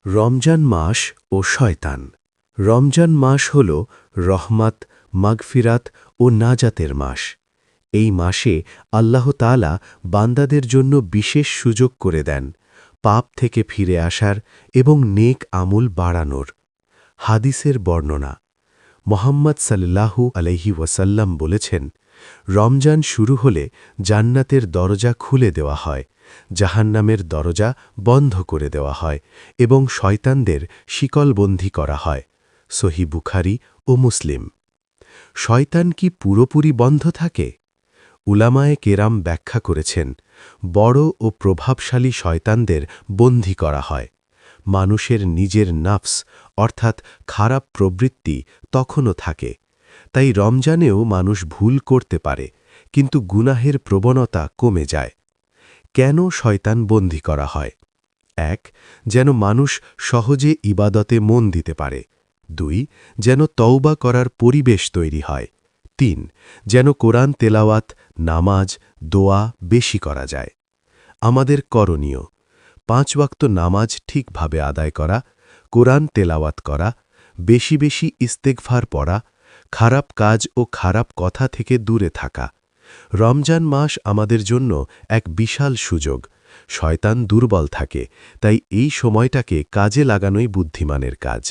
রমজান মাস ও শয়তান। রমজান মাস হল রহমত, মাগফিরাত ও নাজাতের মাস। এই মাসে আল্লাহ তাআলা বান্দাদের জন্য বিশেষ সুযোগ করে দেন পাপ থেকে ফিরে আসার এবং নেক আমল বাড়ানোর। হাদিসের বর্ণনা, মুহাম্মদ সাল্লাল্লাহু আলাইহি ওয়াসাল্লাম বলেছেন, রমজান শুরু হলে জান্নাতের দরজা খুলে দেওয়া হয়, জাহান্নামের দরজা বন্ধ করে দেওয়া হয় এবং শয়তানদের শিকলবন্দী করা হয়। সহিহ বুখারী ও মুসলিম। শয়তান কি পুরোপুরি বন্ধ থাকে? উলামায়ে কেরাম ব্যাখ্যা করেছেন, বড় ও প্রভাবশালী শয়তানদের বন্দী করা হয়। মানুষের নিজের নফস অর্থাৎ খারাপ প্রবৃত্তি তখনও থাকে। তাই রমজানেও মানুষ ভুল করতে পারে, কিন্তু গুনাহের প্রবণতা কমে যায়। কেন শয়তান বন্দী করা হয়? ১. যেন মানুষ সহজে ইবাদতে মন দিতে পারে। ২. যেন তওবা করার পরিবেশ তৈরি হয়। ৩. যেন কোরআন তেলাওয়াত, নামাজ, দোয়া বেশি করা যায়। আমাদের করণীয়: ৫ ওয়াক্ত নামাজ ঠিকভাবে আদায় করা, কোরআন তেলাওয়াত করা, বেশি বেশি ইস্তেগফার পড়া, খারাপ কাজ ও খারাপ কথা থেকে দূরে থাকা। রমজান মাস আমাদের জন্য এক বিশাল সুযোগ। শয়তান দুর্বল থাকে, তাই এই সময়টাকে কাজে লাগানোই বুদ্ধিমানের কাজ।